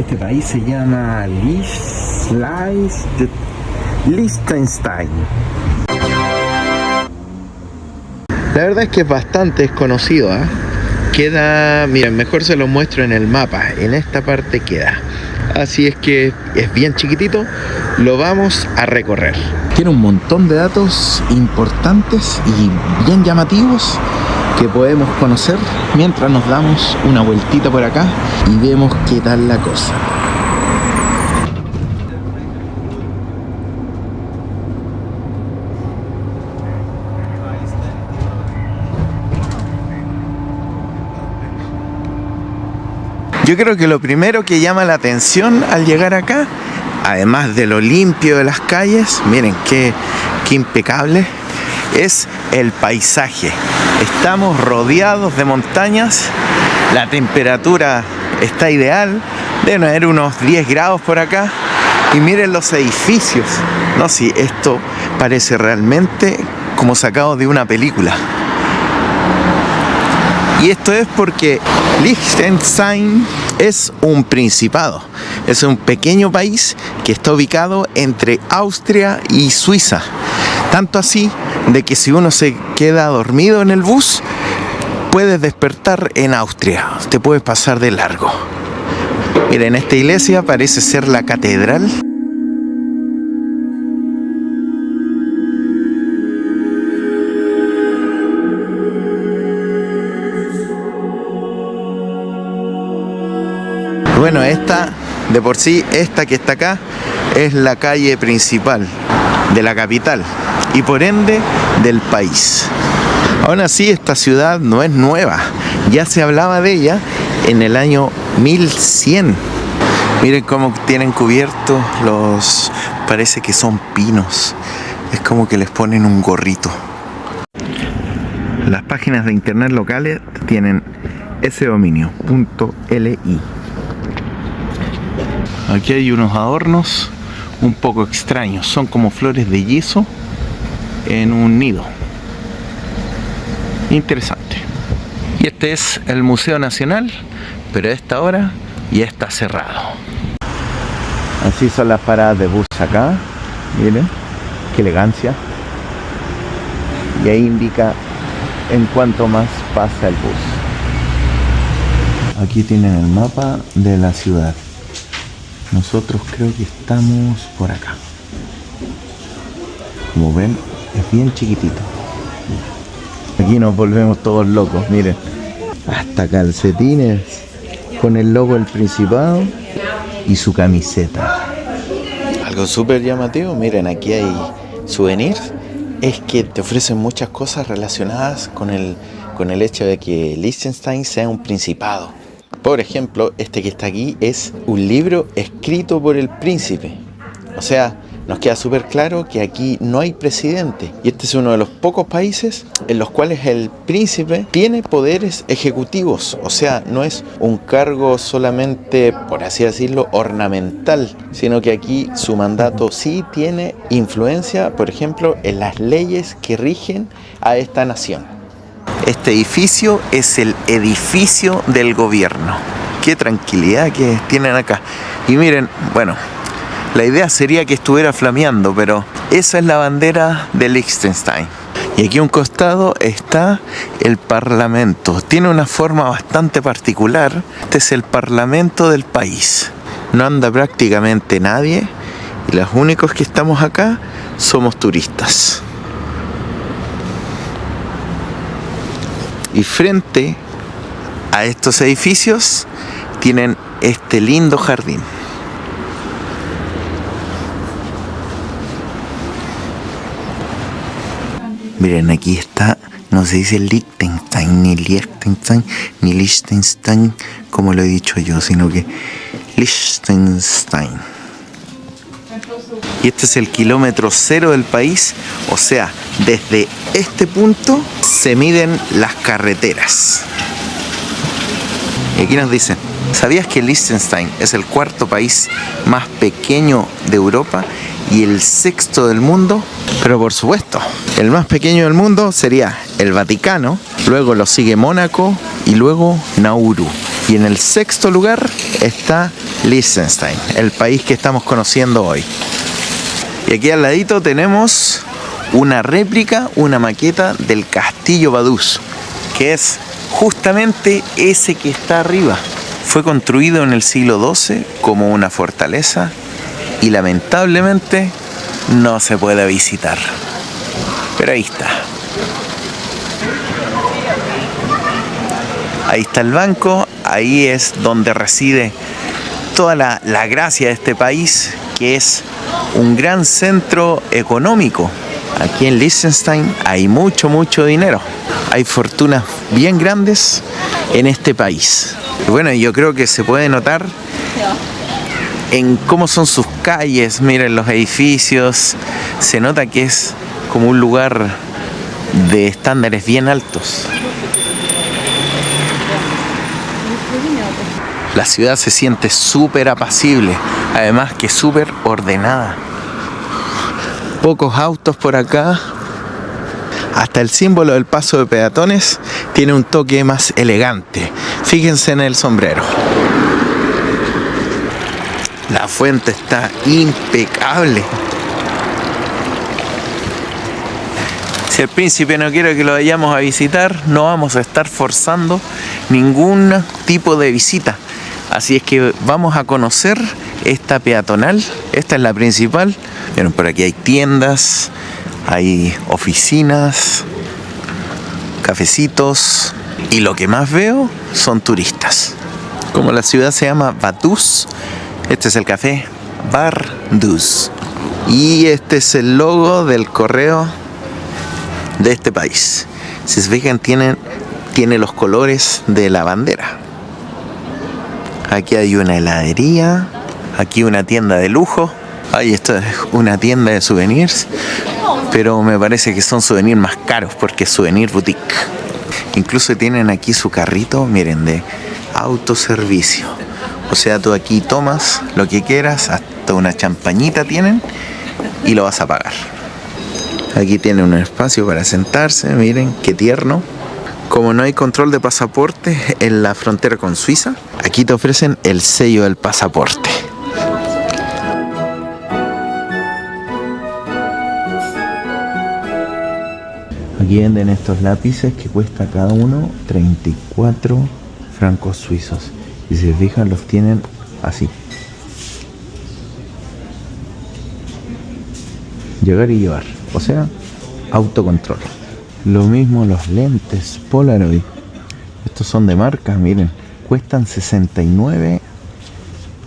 Este país se llama Liechtenstein. La verdad es que es bastante desconocido, ¿eh? Queda, miren, mejor se lo muestro en el mapa. En esta parte queda. Así es que es bien chiquitito. Lo vamos a recorrer. Tiene un montón de datos importantes y bien llamativos que podemos conocer mientras nos damos una vueltita por acá y vemos qué tal la cosa. Yo creo que lo primero que llama la atención al llegar acá, además de lo limpio de las calles, miren qué impecable, es el paisaje. Estamos rodeados de montañas, la temperatura está ideal, deben haber unos 10 grados por acá, y miren los edificios. No, sí, esto parece realmente como sacado de una película. Y esto es porque Liechtenstein es un principado, es un pequeño país que está ubicado entre Austria y Suiza. Tanto así de que si uno se queda dormido en el bus, puedes despertar en Austria, te puedes pasar de largo. Miren, esta iglesia parece ser la catedral. Bueno, esta, de por sí, esta que está acá, es la calle principal de la capital y por ende del país. Aún así, esta ciudad no es nueva, ya se hablaba de ella en el año 1100. Miren cómo tienen cubiertos los, parece que son pinos, es como que les ponen un gorrito. Las páginas de internet locales tienen ese dominio, .li. Aquí hay unos adornos un poco extraños, son como flores de yeso en un nido. Interesante. Y este es el Museo Nacional, pero a esta hora ya está cerrado. Así son las paradas de bus acá, miren, qué elegancia. Y ahí indica en cuánto más pasa el bus. Aquí tienen el mapa de la ciudad. Nosotros creo que estamos por acá. Como ven, es bien chiquitito. Aquí nos volvemos todos locos, miren. Hasta calcetines con el logo del Principado y su camiseta. Algo súper llamativo, miren, aquí hay souvenirs. Es que te ofrecen muchas cosas relacionadas con el hecho de que Liechtenstein sea un principado. Por ejemplo, este que está aquí es un libro escrito por el príncipe. O sea, nos queda súper claro que aquí no hay presidente. Y este es uno de los pocos países en los cuales el príncipe tiene poderes ejecutivos. O sea, no es un cargo solamente, por así decirlo, ornamental, sino que aquí su mandato sí tiene influencia, por ejemplo, en las leyes que rigen a esta nación. Este edificio es el edificio del gobierno. Qué tranquilidad que tienen acá. Y miren, bueno, la idea sería que estuviera flameando, pero esa es la bandera de Liechtenstein. Y aquí a un costado está el Parlamento. Tiene una forma bastante particular. Este es el Parlamento del país. No anda prácticamente nadie y los únicos que estamos acá somos turistas. Y frente a estos edificios tienen este lindo jardín. Miren, aquí está, no se dice Liechtenstein, ni Liechtenstein, ni Liechtenstein, como lo he dicho yo, sino que Liechtenstein. Y este es el kilómetro cero del país, o sea, desde este punto se miden las carreteras. Y aquí nos dicen, ¿sabías que Liechtenstein es el cuarto país más pequeño de Europa y el sexto del mundo? Pero por supuesto, el más pequeño del mundo sería el Vaticano, luego lo sigue Mónaco y luego Nauru. Y en el sexto lugar está Liechtenstein, el país que estamos conociendo hoy. Y aquí al ladito tenemos una réplica, una maqueta del Castillo Vaduz, que es justamente ese que está arriba. Fue construido en el siglo XII como una fortaleza y lamentablemente no se puede visitar. Pero ahí está. Ahí está el banco, ahí es donde reside toda la gracia de este país, que es un gran centro económico. Aquí en Liechtenstein hay mucho dinero. Hay fortunas bien grandes en este país. Y bueno, yo creo que se puede notar en cómo son sus calles. Miren los edificios. Se nota que es como un lugar de estándares bien altos. La ciudad se siente súper apacible, además que súper ordenada. Pocos autos por acá. Hasta el símbolo del paso de peatones tiene un toque más elegante. Fíjense en el sombrero. La fuente está impecable. Si el príncipe no quiere que lo vayamos a visitar, no vamos a estar forzando ningún tipo de visita. Así es que vamos a conocer esta peatonal. Esta es la principal. Miren, por aquí hay tiendas, hay oficinas, cafecitos. Y lo que más veo son turistas. Como la ciudad se llama Vaduz, este es el café Vaduz. Y este es el logo del correo de este país. Si se fijan, tiene los colores de la bandera. Aquí hay una heladería, aquí una tienda de lujo. Ay, esto es una tienda de souvenirs, pero me parece que son souvenirs más caros porque es souvenir boutique. Incluso tienen aquí su carrito, miren, de autoservicio. O sea, tú aquí tomas lo que quieras, hasta una champañita tienen y lo vas a pagar. Aquí tiene un espacio para sentarse, miren qué tierno. Como no hay control de pasaporte en la frontera con Suiza, aquí te ofrecen el sello del pasaporte. Aquí venden estos lápices que cuesta cada uno 34 francos suizos. Y si se fijan, los tienen así. Llegar y llevar. O sea, autocontrol. Lo mismo los lentes Polaroid. Estos son de marca, miren. Cuestan 69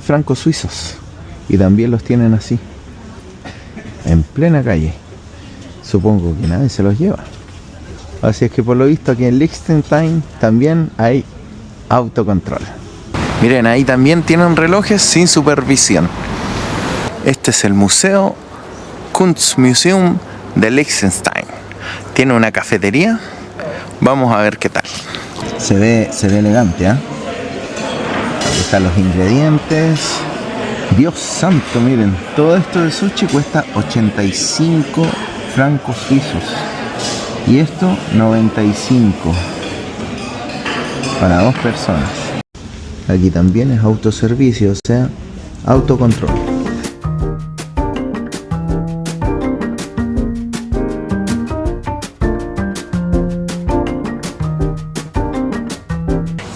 francos suizos. Y también los tienen así. En plena calle. Supongo que nadie se los lleva. Así es que por lo visto aquí en Liechtenstein también hay autocontrol. Miren, ahí también tienen relojes sin supervisión. Este es el Museo Kunstmuseum de Liechtenstein. Tiene una cafetería. Vamos a ver qué tal. Se ve elegante, ¿eh? Aquí están los ingredientes. Dios santo, miren. Todo esto de sushi cuesta 85 francos suizos. Y esto 95. Para 2 personas. Aquí también es autoservicio, o sea, autocontrol.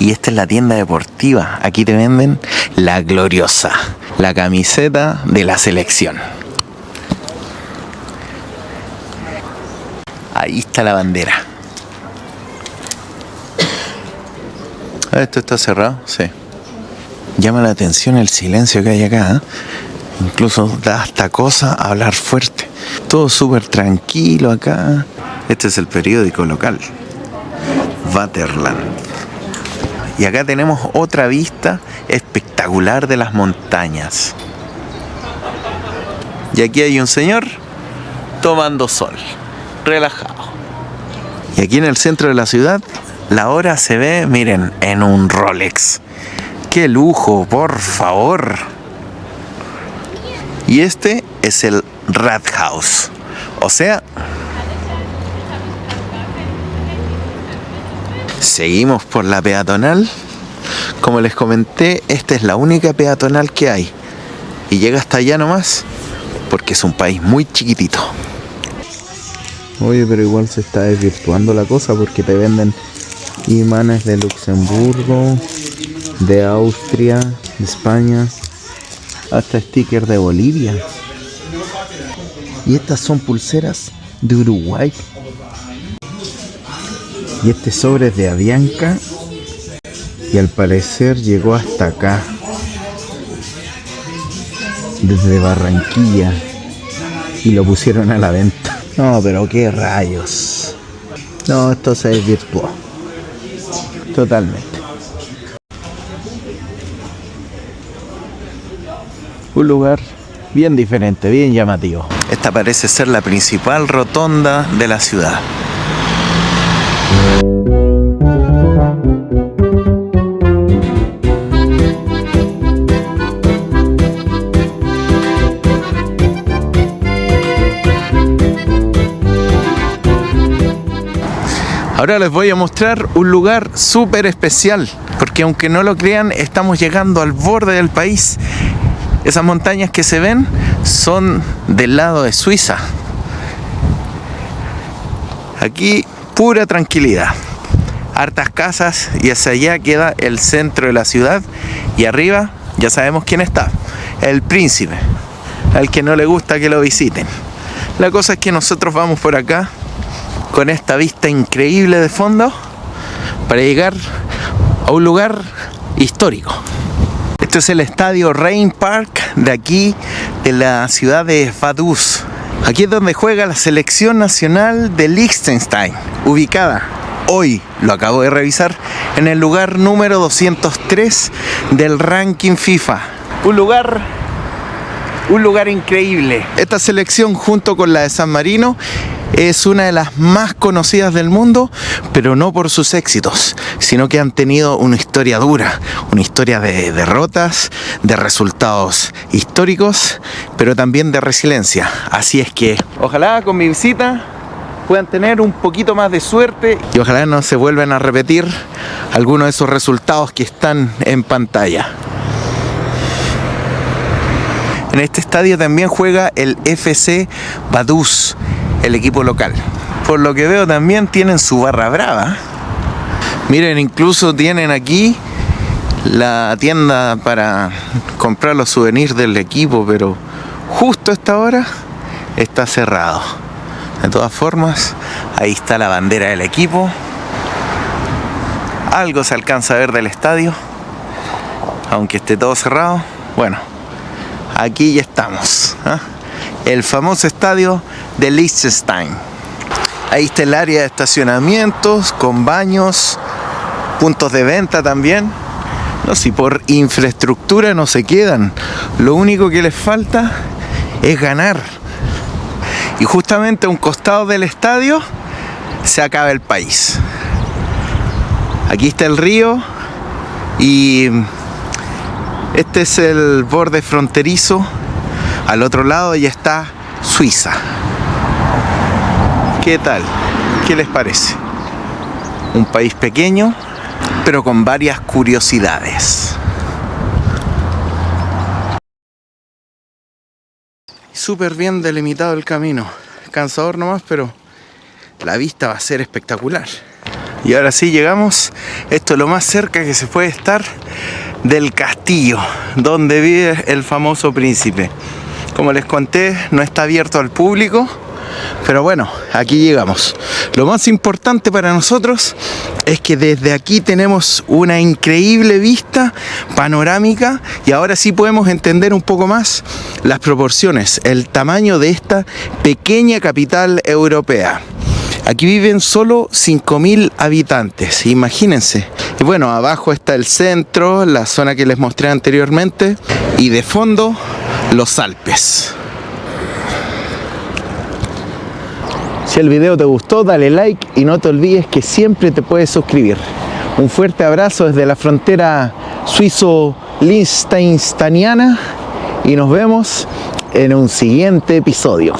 Y esta es la tienda deportiva. Aquí te venden la gloriosa, la camiseta de la selección. Ahí está la bandera. ¿Esto está cerrado? Sí. Llama la atención el silencio que hay acá, ¿eh? Incluso da hasta cosa hablar fuerte. Todo súper tranquilo acá. Este es el periódico local, Vaterland. Y acá tenemos otra vista espectacular de las montañas. Y aquí hay un señor tomando sol, relajado. Y aquí en el centro de la ciudad, la hora se ve, miren, en un Rolex. ¡Qué lujo, por favor! Y este es el Rathaus. O sea, seguimos por la peatonal Como les comenté, esta es la única peatonal que hay. Y llega hasta allá nomás, porque es un país muy chiquitito. Oye, pero igual se está desvirtuando la cosa porque te venden imanes de Luxemburgo, de Austria, de España, hasta stickers de Bolivia. Y estas son pulseras de Uruguay. Y este sobre es de Avianca. Y al parecer llegó hasta acá, desde Barranquilla. Y lo pusieron a la venta. No, pero qué rayos. No, esto se desvirtuó totalmente. Un lugar bien diferente, bien llamativo. Esta parece ser la principal rotonda de la ciudad. Ahora les voy a mostrar un lugar súper especial, porque aunque no lo crean, estamos llegando al borde del país. Esas montañas que se ven son del lado de Suiza. Aquí pura tranquilidad, hartas casas, y hacia allá queda el centro de la ciudad, y arriba ya sabemos quién está, el príncipe, al que no le gusta que lo visiten. La cosa es que nosotros vamos por acá con esta vista increíble de fondo para llegar a un lugar histórico. Esto es el estadio Rhein-Park de aquí, de la ciudad de Vaduz. Aquí es donde juega la selección nacional de Liechtenstein, ubicada hoy, lo acabo de revisar, en el lugar número 203 del ranking FIFA. Un lugar increíble. Esta selección, junto con la de San Marino, es una de las más conocidas del mundo, pero no por sus éxitos, sino que han tenido una historia dura, una historia de derrotas, de resultados históricos, pero también de resiliencia. Así es que ojalá con mi visita puedan tener un poquito más de suerte y ojalá no se vuelvan a repetir algunos de esos resultados que están en pantalla. En este estadio también juega el FC Vaduz, el equipo local. Por lo que veo también tienen su barra brava. Miren, incluso tienen aquí la tienda para comprar los souvenirs del equipo, pero justo a esta hora está cerrado. De todas formas, ahí está la bandera del equipo. Algo se alcanza a ver del estadio, aunque esté todo cerrado. Bueno, aquí ya estamos, ¿eh? El famoso estadio de Liechtenstein. Ahí está el área de estacionamientos con baños, puntos de venta también. No, si por infraestructura no se quedan, lo único que les falta es ganar. Y justamente a un costado del estadio se acaba el país. Aquí está el río y este es el borde fronterizo. Al otro lado ya está Suiza. ¿Qué tal? ¿Qué les parece? Un país pequeño, pero con varias curiosidades. Súper bien delimitado el camino. Cansador nomás, pero la vista va a ser espectacular. Y ahora sí llegamos. Esto es lo más cerca que se puede estar del castillo donde vive el famoso príncipe. Como les conté, no está abierto al público, pero bueno, aquí llegamos. Lo más importante para nosotros es que desde aquí tenemos una increíble vista panorámica y ahora sí podemos entender un poco más las proporciones, el tamaño de esta pequeña capital europea. Aquí viven solo 5.000 habitantes, imagínense. Y bueno, abajo está el centro, la zona que les mostré anteriormente, y de fondo los Alpes. Si el video te gustó, dale like y no te olvides que siempre te puedes suscribir. Un fuerte abrazo desde la frontera suizo-liechtensteiniana y nos vemos en un siguiente episodio.